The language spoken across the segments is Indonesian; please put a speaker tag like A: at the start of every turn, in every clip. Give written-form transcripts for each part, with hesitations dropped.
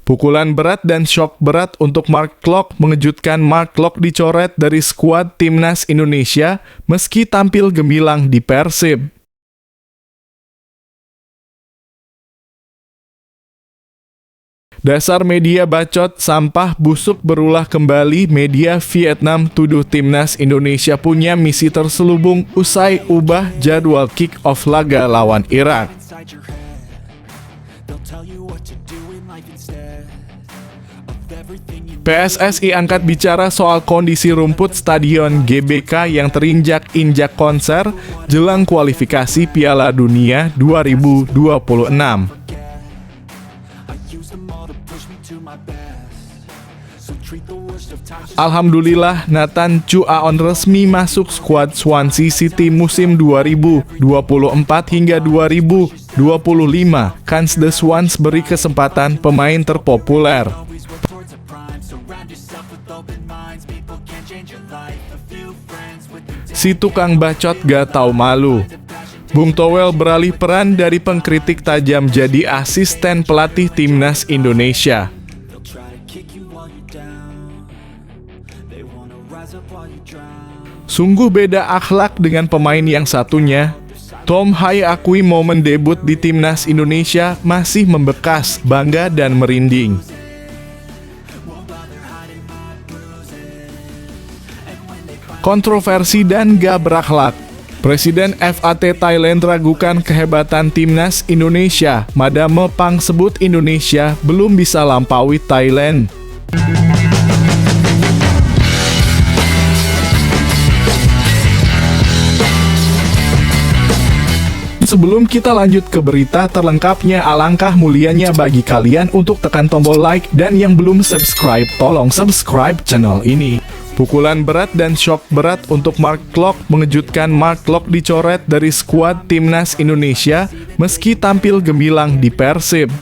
A: Pukulan berat dan shock berat untuk Mark Klok mengejutkan. Mark Klok dicoret dari skuad Timnas Indonesia meski tampil gemilang di Persib. Dasar media bacot, sampah, busuk berulah kembali. Media Vietnam tuduh Timnas Indonesia punya misi terselubung usai ubah jadwal kick-off laga lawan Irak. PSSI angkat bicara soal kondisi rumput Stadion GBK yang terinjak-injak konser jelang kualifikasi Piala Dunia 2026. Alhamdulillah, Nathan Chuaon resmi masuk skuad Swansea City musim 2024 hingga 2025. Kans The Swans beri kesempatan pemain terpopuler. Si tukang bacot gak tahu malu. Bung Towel beralih peran dari pengkritik tajam jadi asisten pelatih Timnas Indonesia. Sungguh beda akhlak dengan pemain yang satunya. Tom Hai akui momen debut di Timnas Indonesia masih membekas, bangga dan merinding. Kontroversi dan gak berakhlak. Presiden FAT Thailand ragukan kehebatan Timnas Indonesia. Madame Pang sebut Indonesia belum bisa lampaui Thailand. Sebelum kita lanjut ke berita terlengkapnya, alangkah mulianya bagi kalian untuk tekan tombol like, dan yang belum subscribe, tolong subscribe channel ini. Pukulan berat dan shock berat untuk Mark Klok mengejutkan. Mark Klok dicoret dari skuad Timnas Indonesia meski tampil gemilang di Persib.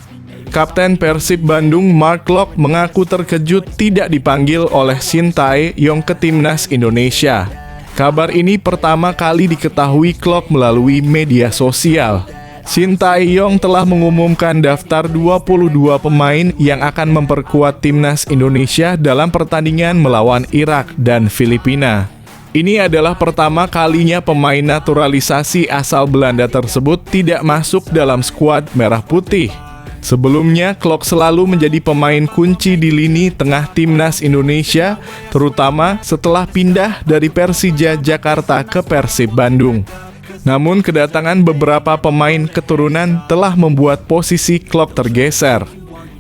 A: Kapten Persib Bandung Mark Klok mengaku terkejut tidak dipanggil oleh Shin Tae-yong ke Timnas Indonesia. Kabar ini pertama kali diketahui Klok melalui media sosial. Shin Tae-yong telah mengumumkan daftar 22 pemain yang akan memperkuat Timnas Indonesia dalam pertandingan melawan Irak dan Filipina. Ini adalah pertama kalinya pemain naturalisasi asal Belanda tersebut tidak masuk dalam skuad Merah Putih. Sebelumnya, Klok selalu menjadi pemain kunci di lini tengah Timnas Indonesia, terutama setelah pindah dari Persija Jakarta ke Persib Bandung. Namun, kedatangan beberapa pemain keturunan telah membuat posisi Klok tergeser.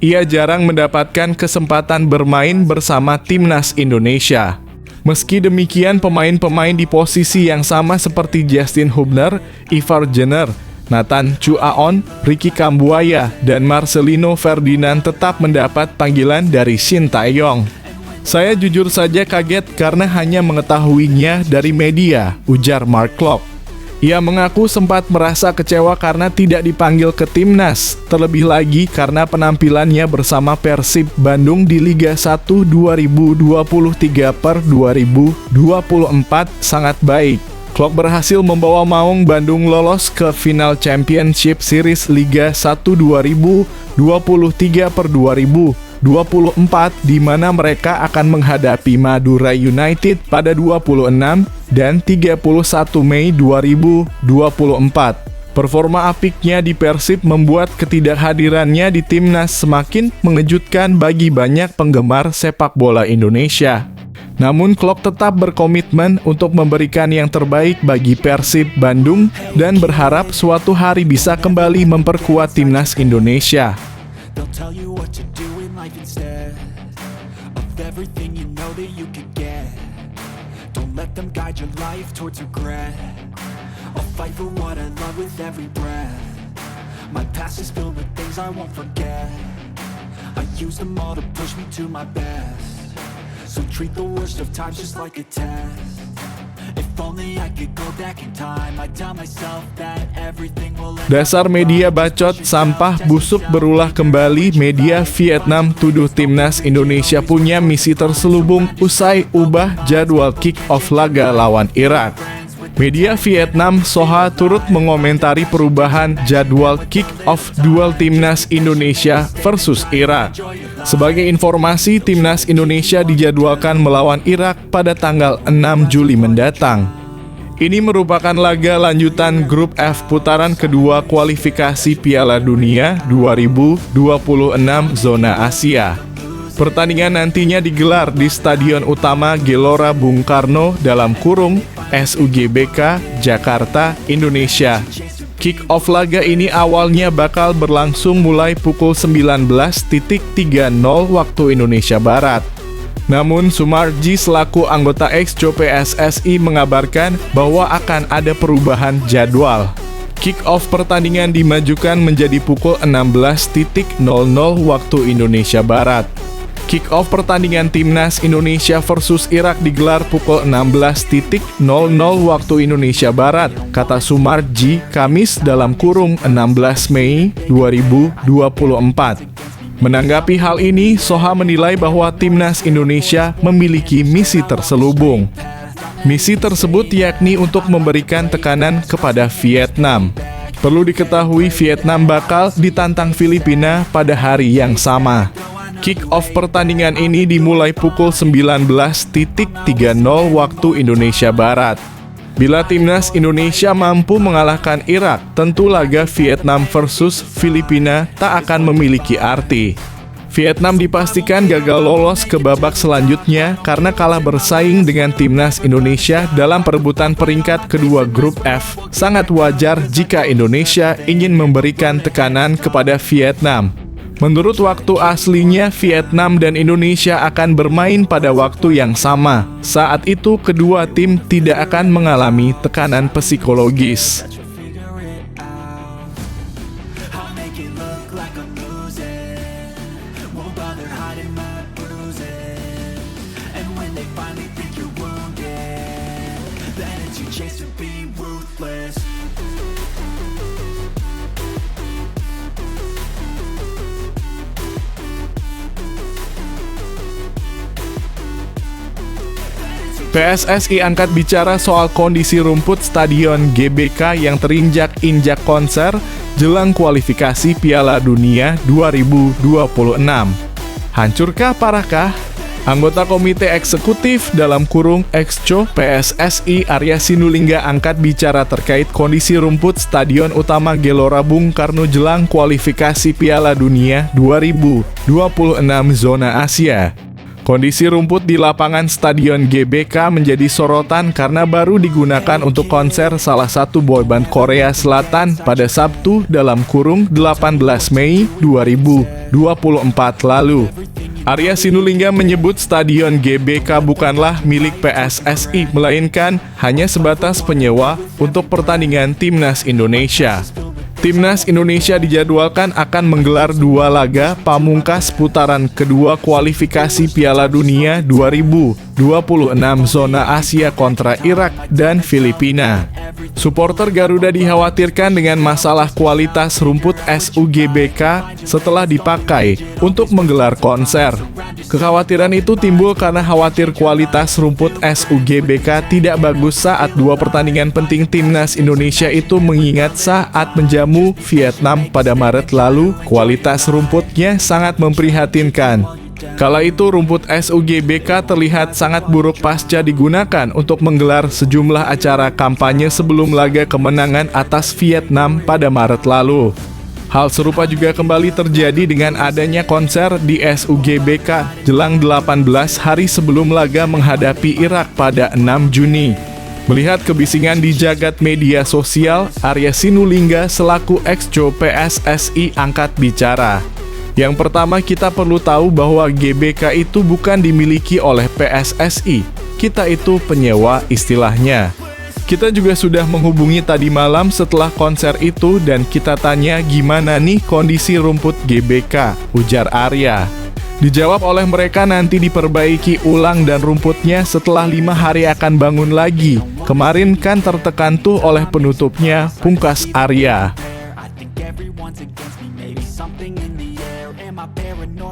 A: Ia jarang mendapatkan kesempatan bermain bersama Timnas Indonesia. Meski demikian, pemain-pemain di posisi yang sama seperti Justin Hubner, Ivar Jenner, Nathan Chuaon, Ricky Kambuaya, dan Marcelino Ferdinand tetap mendapat panggilan dari Shin Tae-yong. Saya jujur saja kaget karena hanya mengetahuinya dari media, ujar Mark Klok. Ia mengaku sempat merasa kecewa karena tidak dipanggil ke Timnas, terlebih lagi karena penampilannya bersama Persib Bandung di Liga 1 2023/2024 sangat baik. Klok berhasil membawa Maung Bandung lolos ke final Championship Series Liga 1 2023/2024 di mana mereka akan menghadapi Madura United pada 26 dan 31 Mei 2024. Performa apiknya di Persib membuat ketidakhadirannya di Timnas semakin mengejutkan bagi banyak penggemar sepak bola Indonesia. Namun Klok tetap berkomitmen untuk memberikan yang terbaik bagi Persib Bandung dan berharap suatu hari bisa kembali memperkuat Timnas Indonesia. Let them guide your life towards regret. I'll fight for what I love with every breath. My past is filled with things I won't forget. I use them all to push me to my best. So treat the worst of times just like a test. If only I could go back in time, I'd tell myself that everything will end. Dasar media bacot, sampah, busuk berulah kembali. Media Vietnam tuduh Timnas Indonesia punya misi terselubung usai ubah jadwal kick-off laga lawan Irak. Media Vietnam Soha turut mengomentari perubahan jadwal kick-off duel Timnas Indonesia versus Irak. Sebagai informasi, Timnas Indonesia dijadwalkan melawan Irak pada tanggal 6 Juli mendatang. Ini merupakan laga lanjutan Grup F putaran kedua kualifikasi Piala Dunia 2026 zona Asia. Pertandingan nantinya digelar di Stadion Utama Gelora Bung Karno (SUGBK) Jakarta, Indonesia. Kick-off laga ini awalnya bakal berlangsung mulai pukul 19.30 waktu Indonesia Barat. Namun Sumarji selaku anggota Exco PSSI mengabarkan bahwa akan ada perubahan jadwal. Kick-off pertandingan dimajukan menjadi pukul 16.00 waktu Indonesia Barat. Kick-off pertandingan Timnas Indonesia versus Irak digelar pukul 16.00 waktu Indonesia Barat, kata Sumarji, Kamis (16 Mei 2024). Menanggapi hal ini, Soha menilai bahwa Timnas Indonesia memiliki misi terselubung. Misi tersebut yakni untuk memberikan tekanan kepada Vietnam. Perlu diketahui Vietnam bakal ditantang Filipina pada hari yang sama. Kick-off pertandingan ini dimulai pukul 19.30 waktu Indonesia Barat. Bila Timnas Indonesia mampu mengalahkan Irak, tentu laga Vietnam versus Filipina tak akan memiliki arti. Vietnam dipastikan gagal lolos ke babak selanjutnya karena kalah bersaing dengan Timnas Indonesia dalam perebutan peringkat kedua Grup F. Sangat wajar jika Indonesia ingin memberikan tekanan kepada Vietnam. Menurut waktu aslinya, Vietnam dan Indonesia akan bermain pada waktu yang sama. Saat itu, kedua tim tidak akan mengalami tekanan psikologis. PSSI angkat bicara soal kondisi rumput Stadion GBK yang terinjak-injak konser jelang kualifikasi Piala Dunia 2026. Hancurkah parakah? Anggota Komite Eksekutif (Exco) PSSI Arya Sinulinga angkat bicara terkait kondisi rumput Stadion Utama Gelora Bung Karno jelang kualifikasi Piala Dunia 2026 zona Asia. Kondisi rumput di lapangan Stadion GBK menjadi sorotan karena baru digunakan untuk konser salah satu boyband Korea Selatan pada Sabtu (18 Mei 2024 lalu. Arya Sinulinga menyebut Stadion GBK bukanlah milik PSSI, melainkan hanya sebatas penyewa untuk pertandingan Timnas Indonesia. Timnas Indonesia dijadwalkan akan menggelar dua laga pamungkas putaran kedua kualifikasi Piala Dunia 2026 zona Asia kontra Irak dan Filipina. Supporter Garuda dikhawatirkan dengan masalah kualitas rumput SUGBK setelah dipakai untuk menggelar konser. Kekhawatiran itu timbul karena khawatir kualitas rumput SUGBK tidak bagus saat dua pertandingan penting Timnas Indonesia itu, mengingat saat menjamu Vietnam pada Maret lalu, kualitas rumputnya sangat memprihatinkan. Kala itu rumput SUGBK terlihat sangat buruk pasca digunakan untuk menggelar sejumlah acara kampanye sebelum laga kemenangan atas Vietnam pada Maret lalu. Hal serupa juga kembali terjadi dengan adanya konser di SUGBK jelang 18 hari sebelum laga menghadapi Irak pada 6 Juni. Melihat kebisingan di jagat media sosial, Arya Sinulinga selaku Exco PSSI angkat bicara. Yang pertama, kita perlu tahu bahwa GBK itu bukan dimiliki oleh PSSI. Kita itu penyewa istilahnya. Kita juga sudah menghubungi tadi malam setelah konser itu dan kita tanya gimana nih kondisi rumput GBK, ujar Arya. Dijawab oleh mereka nanti diperbaiki ulang dan rumputnya setelah 5 hari akan bangun lagi. Kemarin kan tertekan tuh oleh penutupnya, pungkas Arya.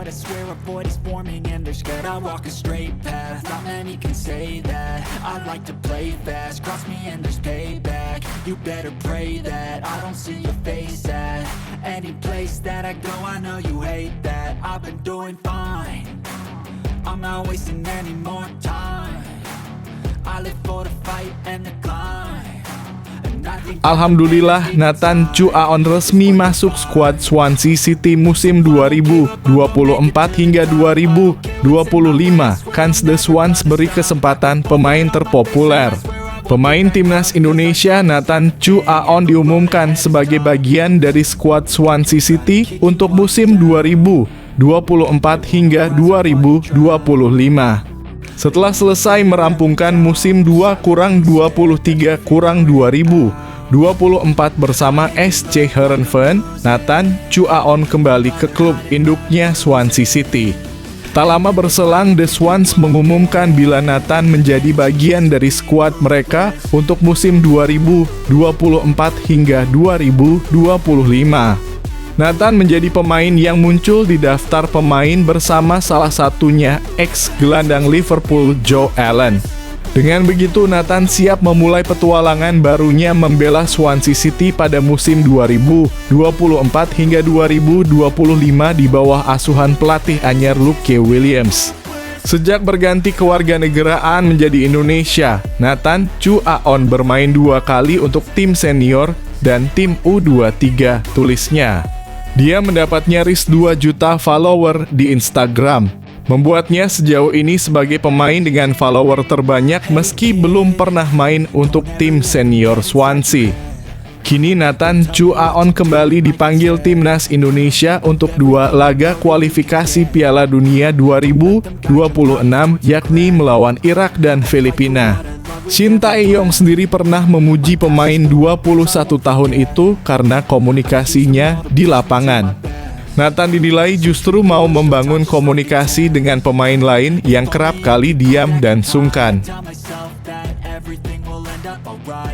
B: paranoid, I swear a void is forming and they're scared I walk a straight path. Not many can say that. I like to play fast, cross me and there's payback. You better pray that I don't see your face at any place that I go. I know you hate that. I've been doing fine, I'm not wasting any more time. I live for the fight and the climb.
A: Alhamdulillah, Nathan Chu Aon resmi masuk skuad Swansea City musim 2024 hingga 2025. Kans The Swans beri kesempatan pemain terpopuler. Pemain timnas Indonesia Nathan Chu Aon diumumkan sebagai bagian dari skuad Swansea City untuk musim 2024 hingga 2025. Setelah selesai merampungkan musim 2-23-2024 bersama SC Heerenveen, Nathan Chu Aon kembali ke klub induknya Swansea City. Tak lama berselang, The Swans mengumumkan bila Nathan menjadi bagian dari skuad mereka untuk musim 2024 hingga 2025. Nathan menjadi pemain yang muncul di daftar pemain bersama salah satunya ex-gelandang Liverpool Joe Allen. Dengan begitu, Nathan siap memulai petualangan barunya membela Swansea City pada musim 2024 hingga 2025 di bawah asuhan pelatih anyar Luke Williams. Sejak berganti kewarganegaraan menjadi Indonesia, Nathan Chu Aon bermain 2 kali untuk tim senior dan tim U23, tulisnya. Dia mendapat nyaris 2 juta follower di Instagram, membuatnya sejauh ini sebagai pemain dengan follower terbanyak meski belum pernah main untuk tim senior Swansea. Kini Nathan Chu Aon kembali dipanggil timnas Indonesia untuk 2 laga kualifikasi Piala Dunia 2026, yakni melawan Irak dan Filipina. Shin Tae-yong sendiri pernah memuji pemain 21 tahun itu karena komunikasinya di lapangan. Nathan dinilai justru mau membangun komunikasi dengan pemain lain yang kerap kali diam dan sungkan.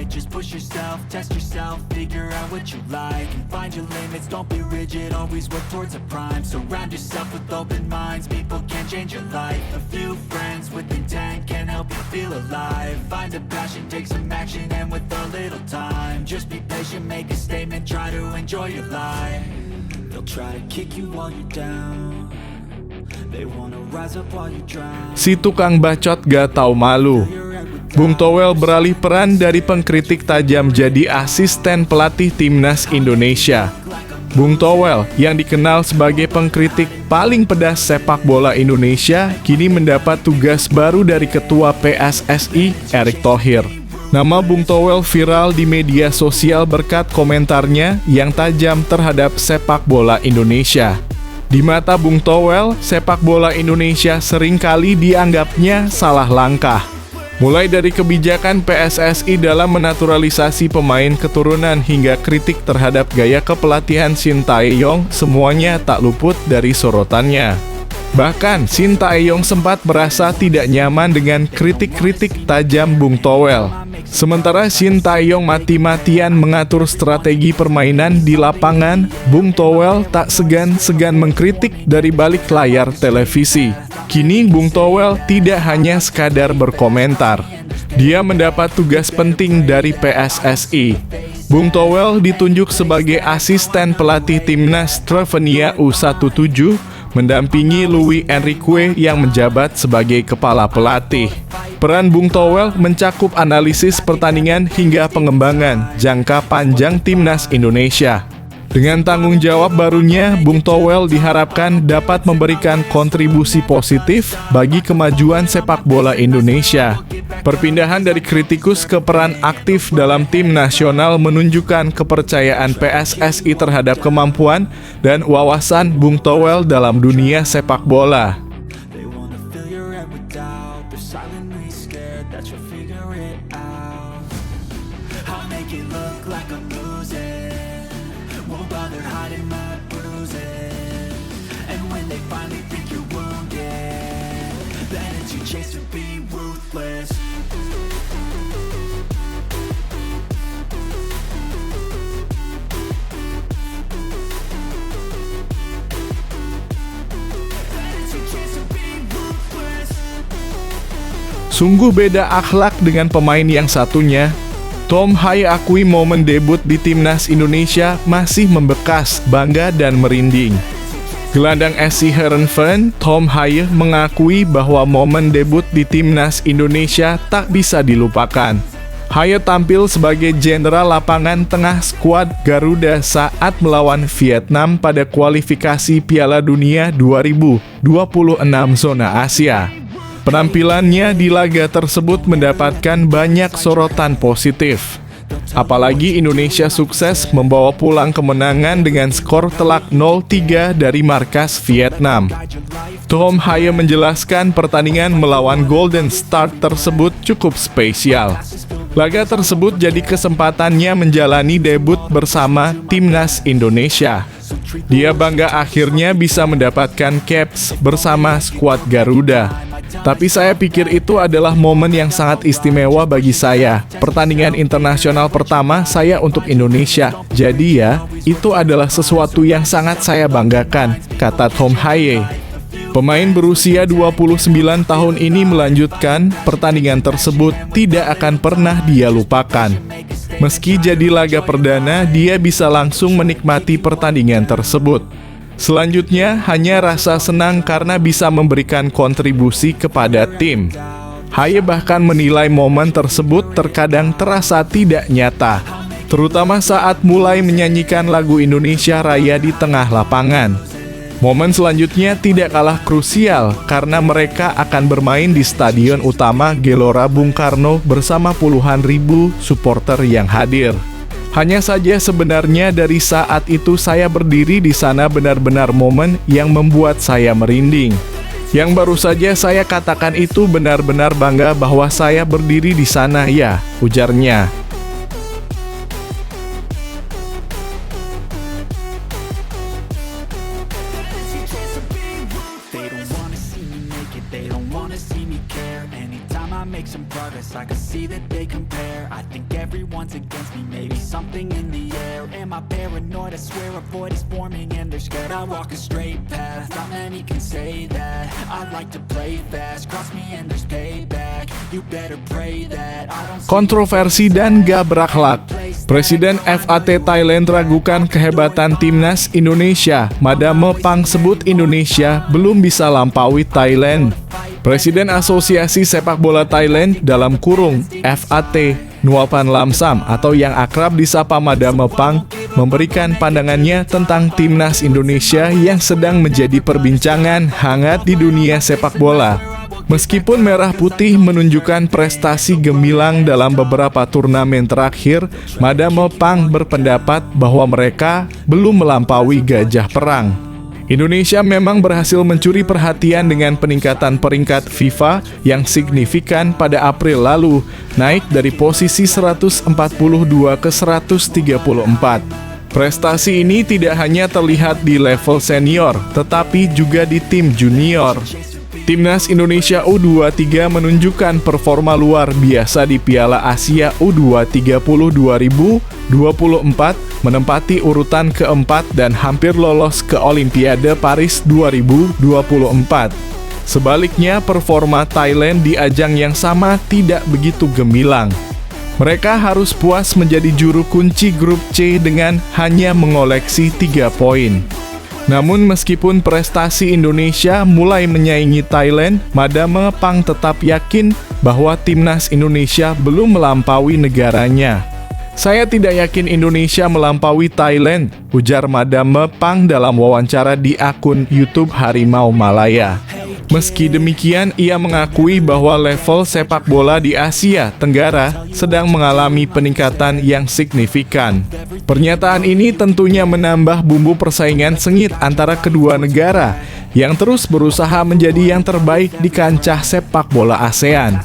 B: Just push yourself, test yourself, figure out what you like and find your limits, don't be rigid, always work towards a prime. Surround yourself with open minds, people can change your life. A few friends with intent can help you feel alive. Find a passion, take some action, and with a little time, just be patient, make a statement, try to enjoy your life. They'll try to kick you while you're down, they wanna rise up while you drown.
A: Si tukang bacot gak tahu malu. Bung Towel beralih peran dari pengkritik tajam jadi asisten pelatih timnas Indonesia. Bung Towel, yang dikenal sebagai pengkritik paling pedas sepak bola Indonesia, kini mendapat tugas baru dari Ketua PSSI, Erick Thohir. Nama Bung Towel viral di media sosial berkat komentarnya yang tajam terhadap sepak bola Indonesia. Di mata Bung Towel, sepak bola Indonesia seringkali dianggapnya salah langkah. Mulai dari kebijakan PSSI dalam menaturalisasi pemain keturunan hingga kritik terhadap gaya kepelatihan Shin Tae-yong, semuanya tak luput dari sorotannya. Bahkan, Shin Tae-yong sempat merasa tidak nyaman dengan kritik-kritik tajam Bung Towel. Sementara Shin Tae-yong mati-matian mengatur strategi permainan di lapangan, Bung Towel tak segan-segan mengkritik dari balik layar televisi. Kini Bung Towel tidak hanya sekadar berkomentar. Dia mendapat tugas penting dari PSSI. Bung Towel ditunjuk sebagai asisten pelatih timnas Slovenia U17, mendampingi Luis Enrique yang menjabat sebagai kepala pelatih. Peran Bung Towel mencakup analisis pertandingan hingga pengembangan jangka panjang timnas Indonesia. Dengan tanggung jawab barunya, Bung Towel diharapkan dapat memberikan kontribusi positif bagi kemajuan sepak bola Indonesia. Perpindahan dari kritikus ke peran aktif dalam tim nasional menunjukkan kepercayaan PSSI terhadap kemampuan dan wawasan Bung Towel dalam dunia sepak bola.
B: Chase to be ruthless.
A: Sungguh beda akhlak dengan pemain yang satunya. Tom Haye akui momen debut di Timnas Indonesia masih membekas, bangga dan merinding. Gelandang SC Heerenveen, Tom Haye mengakui bahwa momen debut di Timnas Indonesia tak bisa dilupakan. Haye tampil sebagai jenderal lapangan tengah skuad Garuda saat melawan Vietnam pada kualifikasi Piala Dunia 2026 zona Asia. Penampilannya di laga tersebut mendapatkan banyak sorotan positif. Apalagi Indonesia sukses membawa pulang kemenangan dengan skor telak 0-3 dari markas Vietnam. Tom Haye menjelaskan pertandingan melawan Golden Start tersebut cukup spesial. Laga tersebut jadi kesempatannya menjalani debut bersama Timnas Indonesia. Dia bangga akhirnya bisa mendapatkan caps bersama skuad Garuda. Tapi saya pikir itu adalah momen yang sangat istimewa bagi saya. Pertandingan internasional pertama saya untuk Indonesia. Jadi ya, itu adalah sesuatu yang sangat saya banggakan, kata Tom Haye. Pemain berusia 29 tahun ini melanjutkan, pertandingan tersebut tidak akan pernah dia lupakan. Meski jadi laga perdana, dia bisa langsung menikmati pertandingan tersebut. Selanjutnya, hanya rasa senang karena bisa memberikan kontribusi kepada tim. Haye bahkan menilai momen tersebut terkadang terasa tidak nyata, terutama saat mulai menyanyikan lagu Indonesia Raya di tengah lapangan. Momen selanjutnya tidak kalah krusial karena mereka akan bermain di Stadion Utama Gelora Bung Karno bersama puluhan ribu supporter yang hadir. Hanya saja sebenarnya dari saat itu saya berdiri di sana benar-benar momen yang membuat saya merinding. Yang baru saja saya katakan itu benar-benar bangga bahwa saya berdiri di sana ya, ujarnya.
B: Make some progress, I can see that they compare. I think everyone's against me, maybe something in the air. Am I paranoid? I swear a void is forming and they're scared. I walk a straight path, not many can say that. I like to play fast, cross me and there's payback. You better pray that I don't.
A: Kontroversi dan gak berakhlak. Presiden FAT Thailand ragukan kehebatan Timnas Indonesia. Madame Pang sebut Indonesia belum bisa lampaui Thailand. Presiden Asosiasi Sepak Bola Thailand dalam kurung FAT Nuapan Lamsam atau yang akrab disapa Madame Pang memberikan pandangannya tentang Timnas Indonesia yang sedang menjadi perbincangan hangat di dunia sepak bola. Meskipun Merah Putih menunjukkan prestasi gemilang dalam beberapa turnamen terakhir, Madame Pang berpendapat bahwa mereka belum melampaui Gajah Perang. Indonesia memang berhasil mencuri perhatian dengan peningkatan peringkat FIFA yang signifikan pada April lalu, naik dari posisi 142 ke 134. Prestasi ini tidak hanya terlihat di level senior, tetapi juga di tim junior. Timnas Indonesia U23 menunjukkan performa luar biasa di Piala Asia U23 2024, menempati urutan keempat dan hampir lolos ke Olimpiade Paris 2024. Sebaliknya, performa Thailand di ajang yang sama tidak begitu gemilang. Mereka harus puas menjadi juru kunci grup C dengan hanya mengoleksi 3 poin. Namun meskipun prestasi Indonesia mulai menyaingi Thailand, Madame Pang tetap yakin bahwa Timnas Indonesia belum melampaui negaranya. Saya tidak yakin Indonesia melampaui Thailand, ujar Madame Pang dalam wawancara di akun YouTube Harimau Malaya. Meski demikian, ia mengakui bahwa level sepak bola di Asia Tenggara sedang mengalami peningkatan yang signifikan. Pernyataan ini tentunya menambah bumbu persaingan sengit antara kedua negara yang terus berusaha menjadi yang terbaik di kancah sepak bola ASEAN.